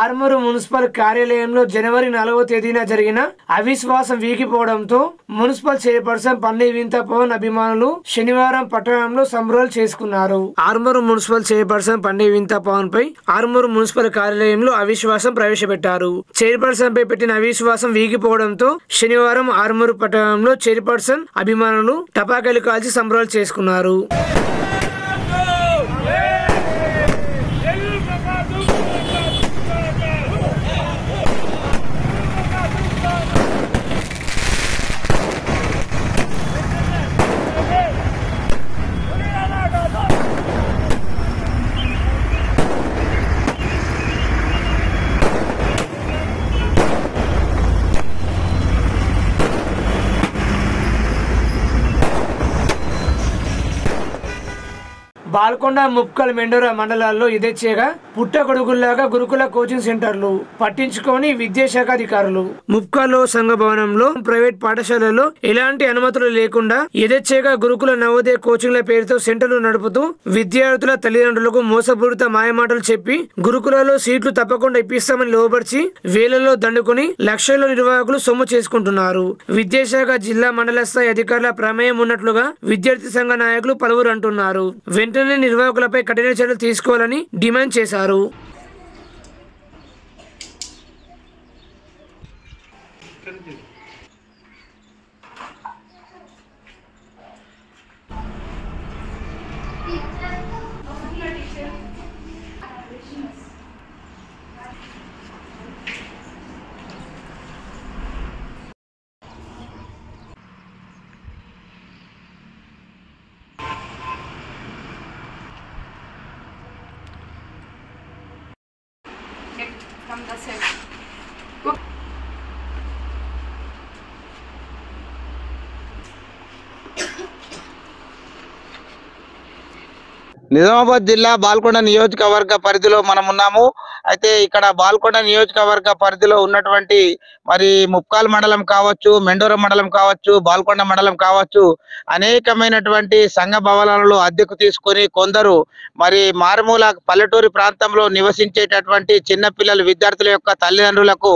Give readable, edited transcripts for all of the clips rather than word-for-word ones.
Armoor municipal కార్యాలయంలో జనవరి 4వ తేదీన జరిగిన అవిశ్వాసం వీగిపోవడంతో మున్సిపల్ చైర్పర్సన్ పన్నీ వింత పవన్ అభిమానులు శనివారం పట్టణంలో సంబరాలు చేసుకున్నారు. ఆర్మూరు మున్సిపల్ చైర్పర్సన్ పన్నీ వింత పవన్ పై ఆర్మూరు మున్సిపల్ కార్యాలయంలో అవిశ్వాసం ప్రవేశపెట్టారు. చైర్పర్సన్ పై పెట్టిన అవిశ్వాసం వీగిపోవడంతో శనివారం ఆర్మూరు పట్టణంలో చైర్పర్సన్ అభిమానులు టపాకాయలు కాల్చి సంబరాలు చేసుకున్నారు. బాల్కొండ ముప్కల్ మెండోరా మండలాల్లో యథేచ్ఛగా పుట్టగొడుగుల్లాగా గురుకుల కోచింగ్ సెంటర్లు పట్టించుకొని విద్యాశాఖ అధికారులు ముప్కల్లో సంఘ భవనంలో ప్రైవేట్ పాఠశాలలో ఎలాంటి అనుమతులు లేకుండా యథేచ్ఛగా గురుకుల నవోదయ కోచింగ్ల పేరుతో సెంటర్లు నడుపుతూ విద్యార్థుల తల్లిదండ్రులకు మోసపూరిత మాయమాటలు చెప్పి గురుకులలో సీట్లు తప్పకుండా ఇప్పిస్తామని లోబర్చి వేలలో దండుకుని లక్షల్లో నిర్వాహకులు సొమ్ము చేసుకుంటున్నారు. విద్యాశాఖ జిల్లా మండల స్థాయి అధికారుల ప్రమేయం ఉన్నట్లుగా విద్యార్థి సంఘ నాయకులు పలువురు అంటున్నారు. వెంటనే నిర్వాహకులపై కఠిన చర్యలు తీసుకోవాలని డిమాండ్ చేశారు. From the set. నిజామాబాద్ జిల్లా బాల్కొండ నియోజకవర్గ పరిధిలో మనం ఉన్నాము. అయితే ఇక్కడ బాల్కొండ నియోజకవర్గ పరిధిలో ఉన్నటువంటి మరి ముప్కాల్ మండలం కావచ్చు, మెండోర మండలం కావచ్చు, బాల్కొండ మండలం కావచ్చు, అనేకమైనటువంటి సంఘ భవనాలలో అద్దెకు తీసుకొని కొందరు మరి మారుమూల పల్లెటూరి ప్రాంతంలో నివసించేటటువంటి చిన్నపిల్లలు విద్యార్థుల యొక్క తల్లిదండ్రులకు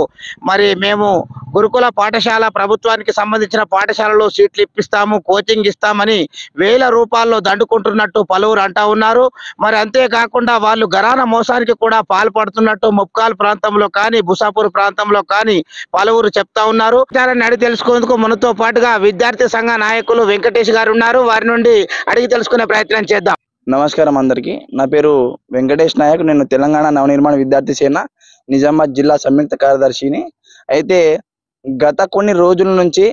మరి మేము గురుకుల పాఠశాల ప్రభుత్వానికి సంబంధించిన పాఠశాలలో సీట్లు ఇప్పిస్తాము, కోచింగ్ ఇస్తామని వేల రూపాయల్లో దండుకుంటున్నట్టు పలువురు అంటా ఉన్నారు. మరి అంతేకాకుండా వాళ్ళు గరాన మోసానికి కూడా పాల్పడుతున్నట్టు ముప్కాల్ ప్రాంతంలో కానీ బుసాపూర్ ప్రాంతంలో కానీ పలువురు చెప్తా ఉన్నారు. అడిగి తెలుసుకునేందుకు మనతో పాటుగా విద్యార్థి సంఘ నాయకులు వెంకటేష్ గారు ఉన్నారు. వారి నుండి అడిగి తెలుసుకునే ప్రయత్నం చేద్దాం. నమస్కారం అందరికీ. నా పేరు వెంకటేష్ నాయక్. నేను తెలంగాణ నవనిర్మాణ విద్యార్థి సేన నిజామాబాద్ జిల్లా సంయుక్త కార్యదర్శిని. అయితే గత కొన్ని రోజుల నుంచి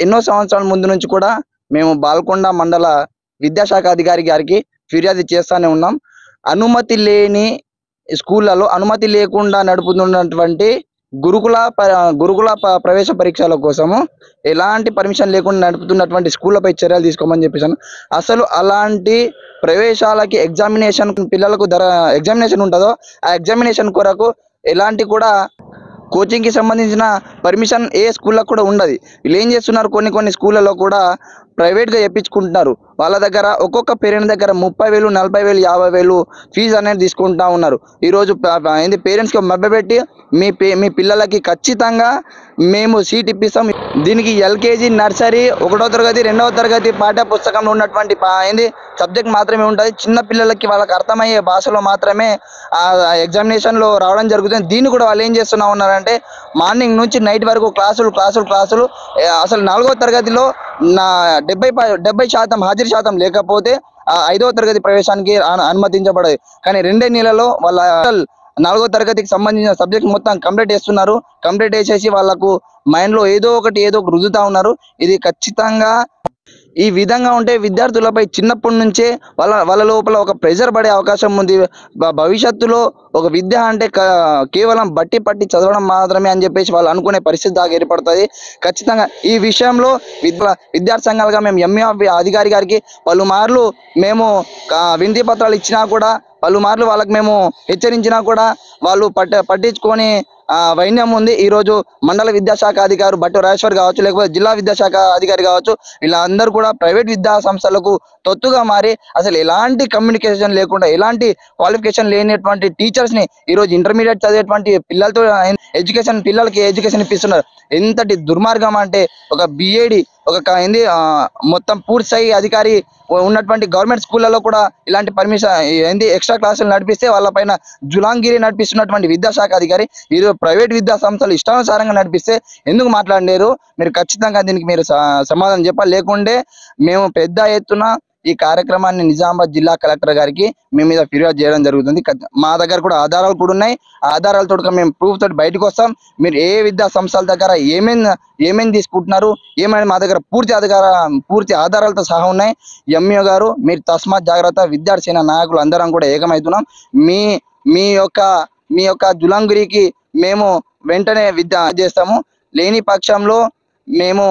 ఎన్నో సంవత్సరాల ముందు నుంచి కూడా మేము బాల్కొండ మండల విద్యాశాఖ అధికారి గారికి ఫిర్యాదు చేస్తూనే ఉన్నాం. అనుమతి లేని స్కూళ్ళలో అనుమతి లేకుండా నడుపుతున్నటువంటి గురుకుల ప్రవేశ పరీక్షల కోసము ఎలాంటి పర్మిషన్ లేకుండా నడుపుతున్నటువంటి స్కూళ్ళపై చర్యలు తీసుకోమని చెప్పేసాను. అసలు అలాంటి ప్రవేశాలకి ఎగ్జామినేషన్ పిల్లలకు ఎగ్జామినేషన్ ఉంటుందో ఆ ఎగ్జామినేషన్ కొరకు ఎలాంటి కూడా కోచింగ్ కి సంబంధించిన పర్మిషన్ ఏ స్కూళ్ళకు కూడా ఉండదు. వీళ్ళు ఏం చేస్తున్నారు, కొన్ని స్కూళ్ళలో కూడా ప్రైవేట్గా చెప్పించుకుంటున్నారు. వాళ్ళ దగ్గర ఒక్కొక్క పేరెంట్ దగ్గర 30,000, 40,000, 50,000 ఫీజు అనేది తీసుకుంటా ఉన్నారు. ఈరోజు పేరెంట్స్కి మభ్యపెట్టి మీ పిల్లలకి ఖచ్చితంగా మేము సీట్ ఇప్పిస్తాం. దీనికి ఎల్కేజీ, నర్సరీ, 1వ తరగతి, 2వ తరగతి పాఠ్య పుస్తకంలో ఉన్నటువంటి సబ్జెక్ట్ మాత్రమే ఉంటుంది. చిన్న పిల్లలకి వాళ్ళకి అర్థమయ్యే భాషలో మాత్రమే ఆ ఎగ్జామినేషన్లో రావడం జరుగుతుంది. దీన్ని కూడా వాళ్ళు ఏం చేస్తున్నా ఉన్నారంటే మార్నింగ్ నుంచి నైట్ వరకు క్లాసులు. అసలు 4వ తరగతిలో 70% హాజరు శాతం లేకపోతే 5వ తరగతి ప్రవేశానికి అనుమతించబడదు. కానీ 2 నెలల్లో వాళ్ళ 4వ తరగతికి సంబంధించిన సబ్జెక్ట్ మొత్తం కంప్లీట్ చేస్తున్నారు. కంప్లీట్ చేసేసి వాళ్ళకు మైండ్లో ఏదో ఒకటి రుద్దుతా ఉన్నారు. ఇది ఖచ్చితంగా ఈ విధంగా ఉంటే విద్యార్థులపై చిన్నప్పటి నుంచే వాళ్ళ లోపల ఒక ప్రెషర్ పడే అవకాశం ఉంది. భవిష్యత్తులో ఒక విద్య అంటే కేవలం బట్టి పట్టి చదవడం మాత్రమే అని చెప్పేసి వాళ్ళు అనుకునే పరిస్థితి దాకా ఏర్పడుతుంది. ఖచ్చితంగా ఈ విషయంలో విద్యార్థి సంఘాలుగా మేము ఎంఈ అధికారి గారికి పలుమార్లు మేము వినతి పత్రాలు ఇచ్చినా కూడా, పలుమార్లు వాళ్ళకి మేము హెచ్చరించినా కూడా వాళ్ళు పట్టించుకొని వైన్యం ఉంది. ఈ రోజు మండల విద్యాశాఖ అధికారి భట్టు రాజేశ్వర్ కావచ్చు, లేకపోతే జిల్లా విద్యాశాఖ అధికారి కావచ్చు, వీళ్ళందరూ కూడా ప్రైవేట్ విద్యా సంస్థలకు తొత్తుగా మారి అసలు ఎలాంటి కమ్యూనికేషన్ లేకుండా, ఎలాంటి క్వాలిఫికేషన్ లేనటువంటి టీచర్స్ ని ఈ రోజు ఇంటర్మీడియట్ చదివేటువంటి పిల్లలతో పిల్లలకి ఎడ్యుకేషన్ ఇప్పిస్తున్నారు. ఎంతటి దుర్మార్గం అంటే ఒక బిఏడి మొత్తం పూర్తి స్థాయి అధికారి ఉన్నటువంటి గవర్నమెంట్ స్కూళ్ళలో కూడా ఇలాంటి పర్మిషన్ ఎక్స్ట్రా క్లాసులు నడిపిస్తే వాళ్ళపైన జులాంగిరి నడిపిస్తున్నటువంటి విద్యాశాఖ అధికారి ఈరోజు ప్రైవేట్ విద్యా సంస్థలు ఇష్టానుసారంగా నడిపిస్తే ఎందుకు మాట్లాడలేరు? మీరు ఖచ్చితంగా దీనికి మీరు సమాధానం చెప్పాలి. లేకుంటే మేము పెద్ద ఎత్తున ఈ కార్యక్రమాన్ని నిజామాబాద్ జిల్లా కలెక్టర్ గారికి మీ మీద ఫిర్యాదు చేయడం జరుగుతుంది. మా దగ్గర కూడా ఆధారాలు కూడా ఉన్నాయి. ఆ ఆధారాలతో మేము ప్రూఫ్ తోటి బయటకు వస్తాం. మీరు ఏ విద్యా సంస్థల దగ్గర ఏమేమి తీసుకుంటున్నారు, ఏమైనా మా దగ్గర పూర్తి ఆధారాలతో సహా ఉన్నాయి. ఎంఈఓ గారు, మీరు తస్మాత్ జాగ్రత్త. విద్యార్థి సేన నాయకులు అందరం కూడా ఏకమవుతున్నాం. మీ యొక్క జులాంగిరికి మేము వెంటనే విద్య చేస్తాము. లేని పక్షంలో మేము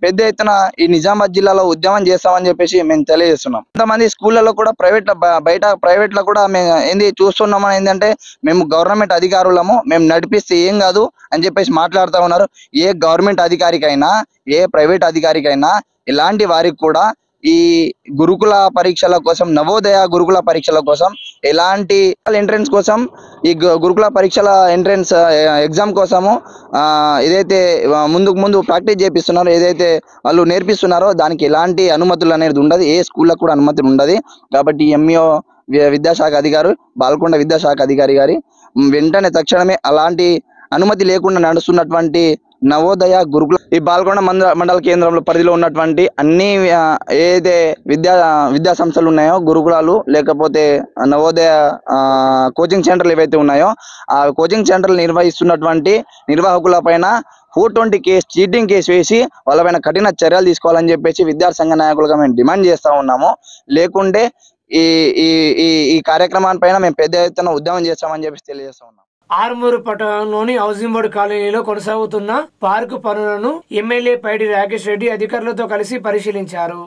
పెద్ద ఎత్తున ఈ నిజామాబాద్ జిల్లాలో ఉద్యమం చేస్తామని చెప్పేసి మేము తెలియజేస్తున్నాం. కొంతమంది స్కూళ్ళలో కూడా ప్రైవేట్లో కూడా మేము చూస్తున్నాం ఏంటంటే మేము గవర్నమెంట్ అధికారులము, మేము నడిపిస్తే ఏం కాదు అని చెప్పేసి మాట్లాడుతూ ఉన్నారు. ఏ గవర్నమెంట్ అధికారికైనా, ఏ ప్రైవేట్ అధికారికైనా ఇలాంటి వారికి కూడా ఈ గురుకుల పరీక్షల కోసం, నవోదయ గురుకుల పరీక్షల కోసం, ఎలాంటి ఎంట్రెన్స్ కోసం, ఈ గురుకుల పరీక్షల ఎంట్రెన్స్ ఎగ్జామ్ కోసము ఏదైతే ముందు ప్రాక్టీస్ చేపిస్తున్నారో, ఏదైతే వాళ్ళు నేర్పిస్తున్నారో దానికి ఎలాంటి అనుమతులు అనేది ఉండదు. ఏ స్కూళ్ళకు కూడా అనుమతులు ఉండదు. కాబట్టి ఎంఈఓ విద్యాశాఖ అధికారి, బాల్కొండ విద్యాశాఖ అధికారి గారి వెంటనే తక్షణమే అలాంటి అనుమతి లేకుండా నడుస్తున్నటువంటి నవోదయ గురుకుల ఈ బాల్కొండ మండల కేంద్రంలో పరిధిలో ఉన్నటువంటి అన్ని ఏదైతే విద్యా సంస్థలు ఉన్నాయో, గురుకులాలు లేకపోతే నవోదయ కోచింగ్ సెంటర్లు ఏవైతే ఉన్నాయో, ఆ కోచింగ్ సెంటర్లు నిర్వహిస్తున్నటువంటి నిర్వాహకుల పైన 420 కేసు, చీటింగ్ కేసు వేసి వాళ్ళపైన కఠిన చర్యలు తీసుకోవాలని చెప్పేసి విద్యార్థి సంఘ నాయకులుగా మేము డిమాండ్ చేస్తా ఉన్నాము. లేకుంటే ఈ కార్యక్రమాన్ని మేము పెద్ద ఎత్తున ఉద్యమం చేస్తామని చెప్పేసి తెలియజేస్తా ఉన్నాం. ఆర్మూరు పట్టణంలోని హౌసింగ్ బోర్డు కాలనీలో కొనసాగుతున్న పార్కు పనులను ఎమ్మెల్యే పైడి రాకేష్ రెడ్డి అధికారులతో కలిసి పరిశీలించారు.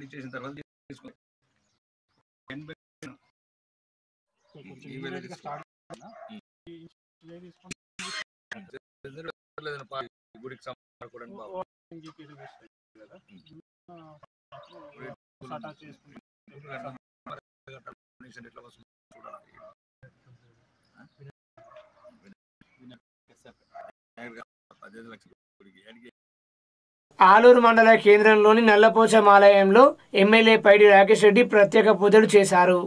ఇచ్చేసిన తర్వాత గుడికి సంబంధించి ఆలూరు మండల కేంద్రంలోని నల్లపోచం ఆలయంలో ఎమ్మెల్యే పైడి రాకేష్ రెడ్డి ప్రత్యేక పూజలు చేశారు.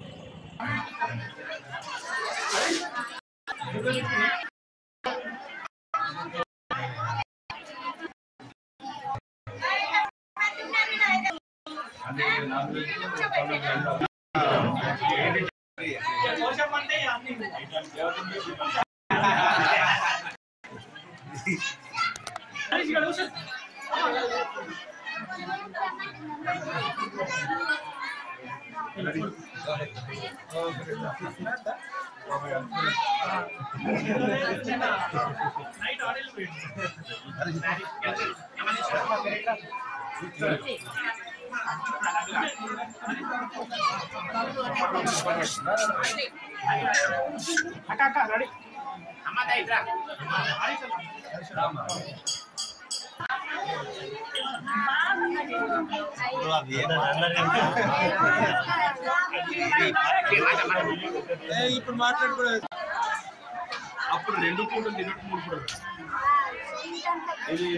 ఇప్పుడు మాట్లాడుకోలేదు. అప్పుడు 2 పూటలు తినట్టు 3 పూటలు ఇది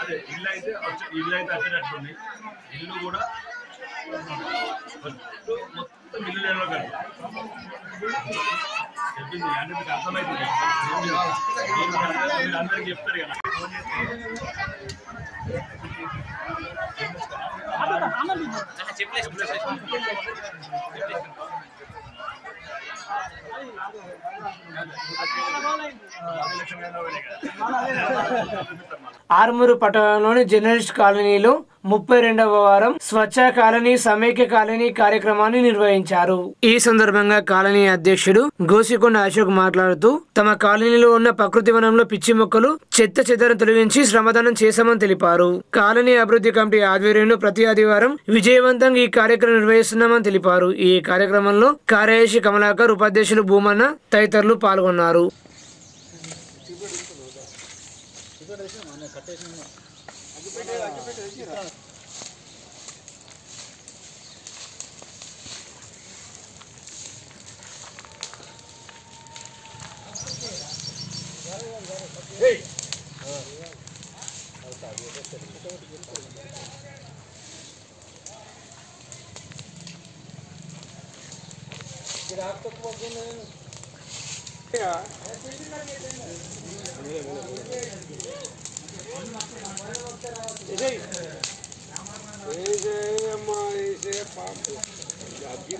అదే ఇల్లు అయితే వచ్చేటట్టుంది. ఇల్లు కూడా మొత్తం ఇల్లు అందరికి చెప్తారు కదా. ఆర్మూరు పట్టణంలోని జర్నలిస్ట్ కాలనీలో 32వ వారం స్వచ్ఛ కాలనీ సమైక్య కాలనీ కార్యక్రమాన్ని నిర్వహించారు. ఈ సందర్భంగా కాలనీ అధ్యక్షుడు గోసికొండ అశోక్ మాట్లాడుతూ తమ కాలనీలో ఉన్న ప్రకృతి వనంలో పిచ్చి మొక్కలు చెత్త చెత్తను తొలగించి శ్రమదానం చేశామని తెలిపారు. కాలనీ అభివృద్ధి కమిటీ ఆధ్వర్యంలో ప్రతి ఆదివారం విజయవంతంగా ఈ కార్యక్రమం నిర్వహిస్తున్నామని తెలిపారు. ఈ కార్యక్రమంలో కార్యదర్శి కమలాకర్, ఉపాధ్యక్షులు భూమన్న తదితరులు పాల్గొన్నారు.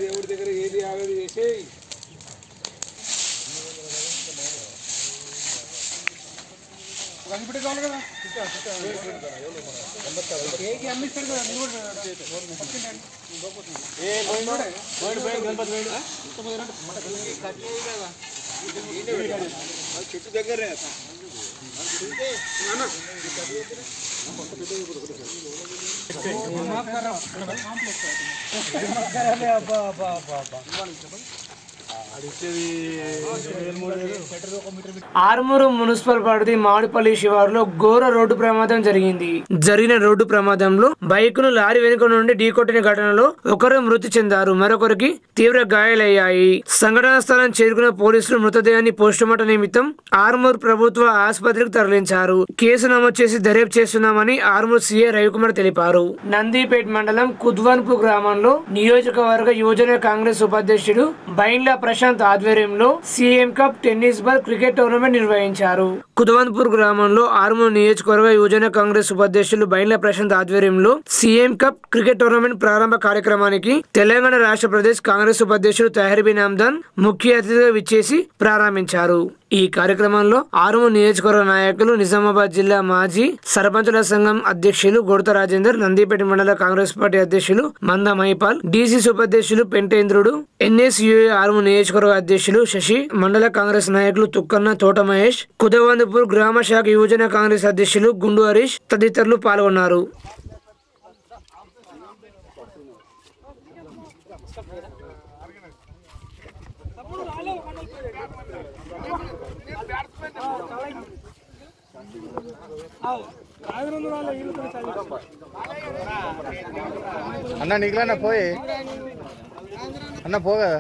దేవుడి దగ్గర ఏది ఆగదు చేసేయి. కనిపెట్టుకోవాలి కదా, అమ్మిస్తాడు కదా. చెట్టు దగ్గరే ఆర్మూరు మున్సిపల్ పరిధి మామిడిపల్లి శివారులో ఘోర రోడ్డు ప్రమాదం జరిగింది. జరిగిన రోడ్డు ప్రమాదంలో బైక్ ను లారీ వెనుక నుండి ఢీకొట్టిన ఘటనలో ఒకరు మృతి చెందారు, మరొకరికి తీవ్ర గాయాలయ్యాయి. సంఘటనా స్థలం చేరుకున్న పోలీసులు మృతదేహాన్ని పోస్టుమార్టం నిమిత్తం ఆర్మూర్ ప్రభుత్వ ఆసుపత్రికి తరలించారు. కేసు నమోదు చేసి దర్యాప్తు చేస్తున్నామని ఆర్మూర్ సీఐ రవికుమార్ తెలిపారు. నందిపేట్ మండలం కుద్వాన్పూర్ గ్రామంలో నియోజకవర్గ యువజన కాంగ్రెస్ ఉపాధ్యక్షుడు బైన్ల ప్రశాంత్ ఆధ్వర్యంలో CM cup tennis ball cricket tournament నిర్వహించారు. కుద్వాన్పూర్ గ్రామంలో ఆర్మూర్ నియోజకవర్గ యువజన కాంగ్రెస్ ఉపాధ్యక్షులు బైన్ల ప్రశాంత్ ఆధ్వర్యంలో సీఎం కప్ క్రికెట్ టోర్నమెంట్ ప్రారంభ కార్యక్రమానికి తెలంగాణ రాష్ట్ర ప్రదేశ్ కాంగ్రెస్ ఉపాధ్యక్షుడు తహర్బీన్ హమ్దాన్ ముఖ్య అతిథిగా విచ్చేసి ప్రారంభించారు. ఈ కార్యక్రమంలో ఆర్మూర్ నియోజకవర్గ నాయకులు, నిజామాబాద్ జిల్లా మాజీ సర్పంచుల సంఘం అధ్యక్షులు గొడత రాజేందర్, నందిపేట మండల కాంగ్రెస్ పార్టీ అధ్యక్షులు మంద మహిపాల్, డీసీసీ ఉపాధ్యక్షులు పెంటేంద్రుడు, ఎన్ఎస్యుఏ ఆర్మూర్ నియోజకవర్గ అధ్యక్షులు శశి, మండల కాంగ్రెస్ నాయకులు తుక్కన్న, తోట మహేష్, కుదవందపూర్ గ్రామ శాఖ యువజన కాంగ్రెస్ అధ్యక్షులు గుండు హరీష్ తదితరులు పాల్గొన్నారు. అన్న నీకులన్నా పోయి అన్న పోగా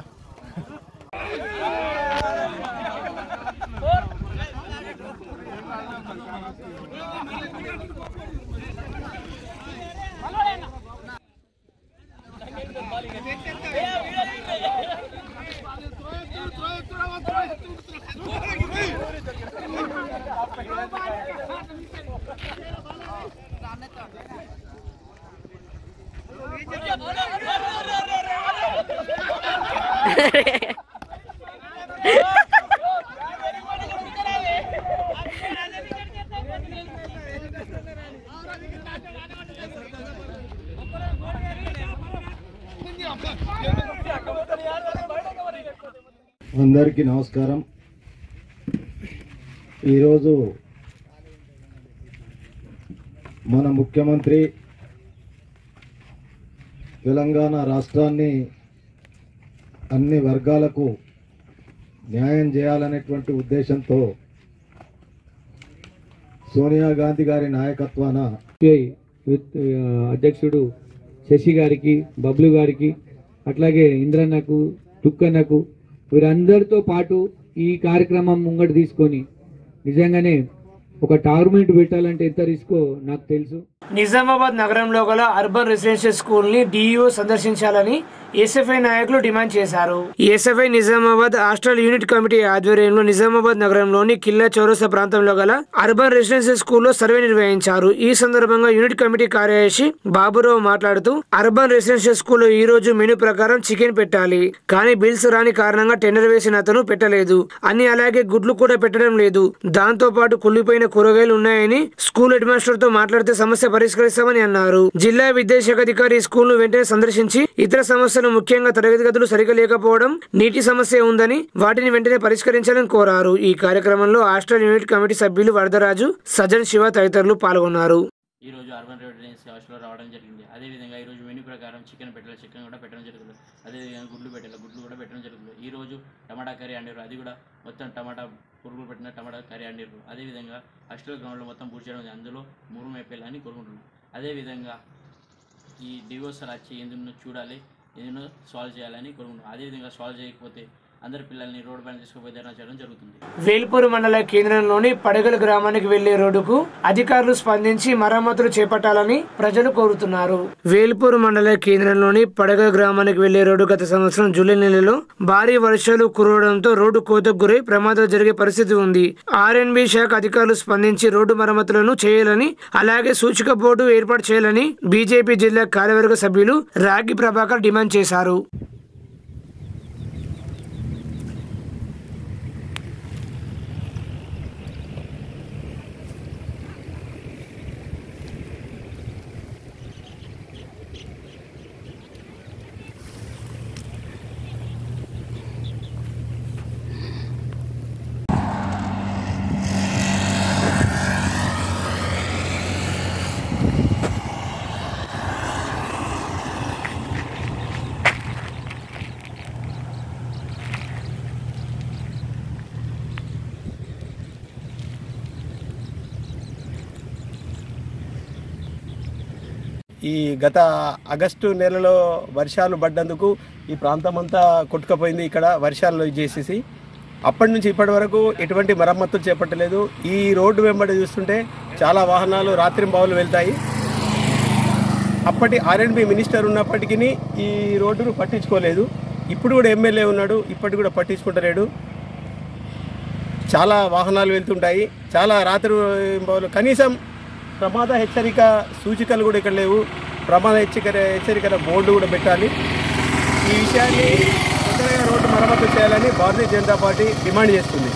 అందరికీ నమస్కారం. ఈరోజు మన ముఖ్యమంత్రి తెలంగాణ రాష్ట్రాన్ని అన్ని వర్గాలకు న్యాయం చేయాలనేటువంటి ఉద్దేశంతో సోనియా గాంధీ గారి నాయకత్వాన అధ్యక్షుడు శశి గారికి, బబ్లు గారికి, అట్లాగే ఇంద్రన్నకు, తుక్కన్నకు, వీరందరితో పాటు ఈ కార్యక్రమం ముంగట తీసుకొని నిజంగానే ఒక టోర్నమెంట్ పెట్టాలంటే ఎంత రిస్కో నాకు తెలుసు. నిజామాబాద్ నగరంలో గల అర్బన్ రెసిడెన్షియల్ స్కూల్ ని డిఇఓ సందర్శించాలని ఎస్ఎఫ్ఐ నాయకులు డిమాండ్ చేశారు. SFI Nizamabad hostel unit committee ఆధ్వర్యంలో నిజామాబాద్ నగరంలోని కిల్లా చౌరస్తా ప్రాంతంలో గల అర్బన్ రెసిడెన్షియల్ స్కూల్లో సర్వే నిర్వహించారు. ఈ సందర్భంగా యూనిట్ కమిటీ కార్యదర్శి బాబురావు మాట్లాడుతూ అర్బన్ రెసిడెన్షియల్ స్కూల్లో ఈ రోజు మెనూ ప్రకారం చికెన్ పెట్టాలి, కానీ బిల్స్ రాని కారణంగా టెండర్ వేసిన అతను పెట్టలేదు అని, అలాగే గుడ్లు కూడా పెట్టడం లేదు. దాంతో పాటు కుళ్ళిపోయిన కూరగాయలు ఉన్నాయని స్కూల్ హెడ్ మాస్టర్ తో మాట్లాడితే సమస్య పరిష్కరిస్తామని అన్నారు. జిల్లా విద్యాశాఖ అధికారి స్కూల్ ను వెంటనే సందర్శించి ఇతర సమస్యలు ముఖ్యంగా తరగతి గదులు సరిగా లేకపోవడం, నీటి సమస్య ఉందని వాటిని వెంటనే పరిష్కరించాలని కోరారు. ఈ కార్యక్రమంలో హాస్టల్ యూనిట్ కమిటీ సభ్యులు వరదరాజు, సజన్ శివ తదితరులు పాల్గొన్నారు. ఈ రోజు అర్బన్ రెసిడెన్సీ హాస్టల్లో రావడం జరిగింది. అదేవిధంగా ఈరోజు మెనూ ప్రకారం చికెన్ పెట్టాలి, చికెన్ కూడా పెట్టడం జరుగుతుంది. అదేవిధంగా గుడ్లు పెట్టాలి, గుడ్లు కూడా పెట్టడం జరుగుతుంది. ఈ రోజు టమాటా కర్రీ అండిరు, అది కూడా మొత్తం టమాటా పురుగులు పెట్టిన టమాటా కర్రీ అండిరు. అదేవిధంగా హాస్టల్ గ్రౌండ్లో మొత్తం పూర్తి చేయడం, అందులో మూడు మేపేయాలని కోరుకుంటున్నాం. అదేవిధంగా ఈ డివోర్సర్ వచ్చి ఎందుకు చూడాలి, ఎందుకు సాల్వ్ చేయాలని కోరుకుంటున్నాం. అదేవిధంగా సాల్వ్ చేయకపోతే అందరి పిల్లల్ని రోడ్డు పైన తీసుకుపోయి ధర్నా చేయడం జరుగుతుంది. వేల్పూర్ మండల కేంద్రంలోని పడగల గ్రామానికి వెళ్లే రోడ్డుకు అధికారులు స్పందించి మరమ్మతులు చేపట్టాలని ప్రజలు కోరుతున్నారు. వేల్పూర్ మండల కేంద్రంలోని పడగల గ్రామానికి వెళ్లే రోడ్డు గత సంవత్సరం జూలై నెలలో భారీ వర్షాలు కురవడంతో రోడ్డు కోతకు గురై ప్రమాదాలు జరిగే పరిస్థితి ఉంది. ఆర్ఎన్బి శాఖ అధికారులు స్పందించి రోడ్డు మరమ్మతులను చేయాలని, అలాగే సూచిక బోర్డు ఏర్పాటు చేయాలని బీజేపీ జిల్లా కార్యవర్గ సభ్యులు రాగి ప్రభాకర్ డిమాండ్ చేశారు. ఈ గత ఆగస్టు నెలలో వర్షాలు పడ్డందుకు ఈ ప్రాంతం అంతా కొట్టుకుపోయింది. ఇక్కడ వర్షాలు చేసేసి అప్పటి నుంచి ఇప్పటి వరకు ఎటువంటి మరమ్మతులు చేపట్టలేదు. ఈ రోడ్డు వెంబడి చూస్తుంటే చాలా వాహనాలు రాత్రింబావులు వెళ్తాయి. అప్పటి ఆర్ఎండ్బి మినిస్టర్ ఉన్నప్పటికీ ఈ రోడ్డును పట్టించుకోలేదు. ఇప్పుడు కూడా ఎమ్మెల్యే ఉన్నాడు, ఇప్పటికి కూడా పట్టించుకుంటలేడు. చాలా వాహనాలు వెళ్తుంటాయి, చాలా రాత్రింబావులు. కనీసం ప్రమాద హెచ్చరిక సూచికలు కూడా ఇక్కడ లేవు. ప్రమాద హెచ్చరికల బోర్డు కూడా పెట్టాలి. ఈ విషయాన్ని తొందరగా రోడ్డు మరమ్మతు చేయాలని భారతీయ జనతా పార్టీ డిమాండ్ చేస్తుంది.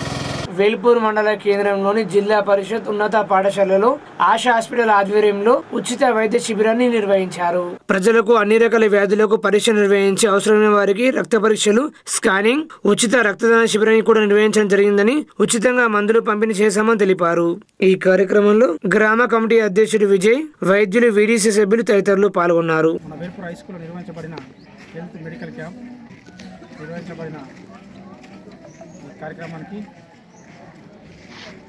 వేల్పూర్ మండల కేంద్రంలోని జిల్లా పరిషత్ ఉన్నత పాఠశాలలో ఆశా హాస్పిటల్ ఆధ్వర్యంలో ఉచిత వైద్య శిబిరాన్ని నిర్వహించారు. ప్రజలకు అన్ని రకాల వ్యాధులకు పరీక్ష నిర్వహించి అవసరమైన వారికి రక్త పరీక్షలు, స్కానింగ్, ఉచిత రక్తదాన శిబిరాన్ని కూడా నిర్వహించడం జరిగిందని, ఉచితంగా మందులు పంపిణీ చేశామని తెలిపారు. ఈ కార్యక్రమంలో గ్రామ కమిటీ అధ్యక్షుడు విజయ్, వైద్యులు, వీడీసీ సభ్యులు తదితరులు పాల్గొన్నారు. వేల్పూర్ హై స్కూల్లో నిర్వహించబడిన హెల్త్ మెడికల్ క్యాంప్ నిర్వహించబడిన కార్యక్రమానికి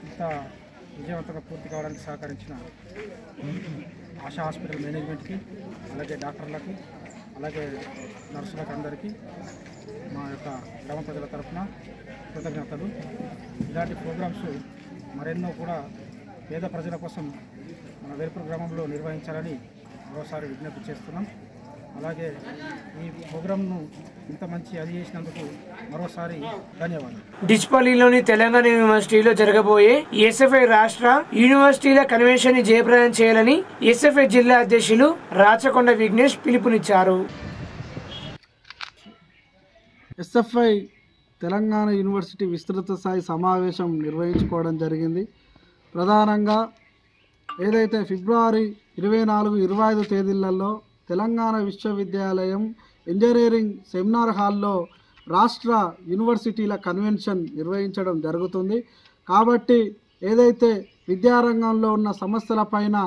ఇంత విజయవంతంగా పూర్తి కావడానికి సహకరించిన ఆశా హాస్పిటల్ మేనేజ్మెంట్కి, అలాగే డాక్టర్లకు, అలాగే నర్సులకు అందరికీ మా యొక్క గ్రామ ప్రజల తరఫున కృతజ్ఞతలు. ఇలాంటి ప్రోగ్రామ్స్ మరెన్నో కూడా పేద ప్రజల కోసం మన వేల్పూర్ గ్రామంలో నిర్వహించాలని మరోసారి విజ్ఞప్తి చేస్తున్నాం. అలాగే ఈ ప్రోగ్రామ్ను ఇంత మంచి అది చేసినందుకు మరోసారి ధన్యవాదాలు. డిచ్పల్లిలోని తెలంగాణ యూనివర్సిటీలో జరగబోయే ఎస్ఎఫ్ఐ రాష్ట్ర యూనివర్సిటీల కన్వెన్షన్ ని జయప్రదం చేయాలని ఎస్ఎఫ్ఐ జిల్లా అధ్యక్షులు రాచకొండ విఘ్నేష్ పిలుపునిచ్చారు. ఎస్ఎఫ్ఐ తెలంగాణ యూనివర్సిటీ విస్తృత స్థాయి సమావేశం నిర్వహించుకోవడం జరిగింది. ప్రధానంగా ఏదైతే ఫిబ్రవరి 24, 25 తేదీలలో తెలంగాణ విశ్వవిద్యాలయం ఇంజనీరింగ్ సెమినార్ హాల్లో రాష్ట్ర యూనివర్సిటీల కన్వెన్షన్ నిర్వహించడం జరుగుతుంది. కాబట్టి ఏదైతే విద్యారంగంలో ఉన్న సమస్యలపైన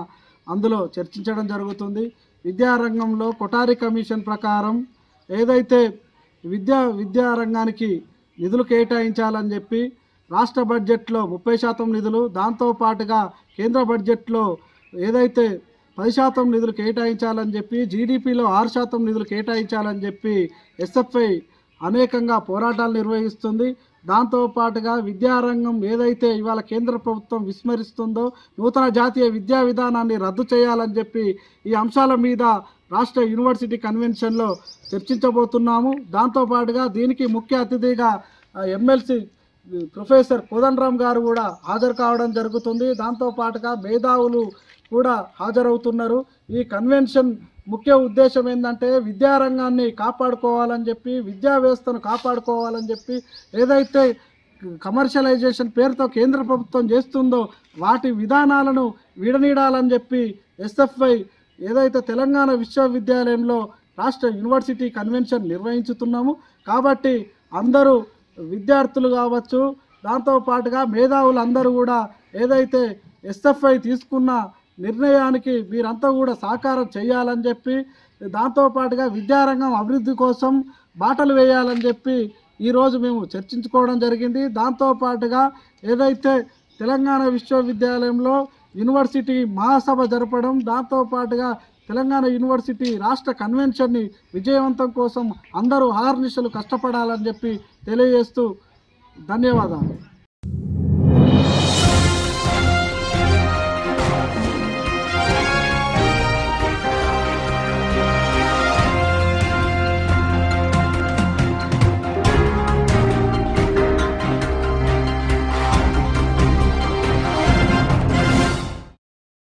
అందులో చర్చించడం జరుగుతుంది. విద్యారంగంలో కొఠారి కమిషన్ ప్రకారం ఏదైతే విద్యారంగానికి నిధులు కేటాయించాలని చెప్పి రాష్ట్ర బడ్జెట్లో 30% నిధులు, దాంతోపాటుగా కేంద్ర బడ్జెట్లో ఏదైతే 10% నిధులు కేటాయించాలని చెప్పి, జీడిపిలో 6% నిధులు కేటాయించాలని చెప్పి ఎస్ఎఫ్ఐ అనేకంగా పోరాటాలు నిర్వహిస్తుంది. దాంతోపాటుగా విద్యారంగం ఏదైతే ఇవాళ కేంద్ర ప్రభుత్వం విస్మరిస్తుందో నూతన జాతీయ విద్యా విధానాన్ని రద్దు చేయాలని చెప్పి ఈ అంశాల మీద రాష్ట్ర యూనివర్సిటీ కన్వెన్షన్లో చర్చించబోతున్నాము. దాంతోపాటుగా దీనికి ముఖ్య అతిథిగా ఎమ్మెల్సీ ప్రొఫెసర్ కోదండరామ్ గారు కూడా హాజరు కావడం జరుగుతుంది. దాంతోపాటుగా మేధావులు కూడా హాజరవుతున్నారు. ఈ కన్వెన్షన్ ముఖ్య ఉద్దేశం ఏంటంటే విద్యారంగాన్ని కాపాడుకోవాలని చెప్పి, విద్యా వ్యవస్థను కాపాడుకోవాలని చెప్పి, ఏదైతే కమర్షియలైజేషన్ పేరుతో కేంద్ర ప్రభుత్వం చేస్తుందో వాటి విధానాలను విడనీడాలని చెప్పి ఎస్ఎఫ్ఐ ఏదైతే తెలంగాణ విశ్వవిద్యాలయంలో రాష్ట్ర యూనివర్సిటీ కన్వెన్షన్ నిర్వహించుతున్నాము. కాబట్టి అందరూ విద్యార్థులు కావచ్చు, దాంతోపాటుగా మేధావులు అందరూ కూడా ఏదైతే ఎస్ఎఫ్ఐ తీసుకున్న నిర్ణయానికి మీరంతా కూడా సహకారం చేయాలని చెప్పి, దాంతోపాటుగా విద్యారంగం అభివృద్ధి కోసం బాటలు వేయాలని చెప్పి ఈరోజు మేము చర్చించుకోవడం జరిగింది. దాంతోపాటుగా ఏదైతే తెలంగాణ విశ్వవిద్యాలయంలో యూనివర్సిటీ మహాసభ జరపడం, దాంతోపాటుగా తెలంగాణ యూనివర్సిటీ రాష్ట్ర కన్వెన్షన్ని విజయవంతం కోసం అందరూ అహర్నిశలు కష్టపడాలని చెప్పి తెలియజేస్తూ ధన్యవాదాలు.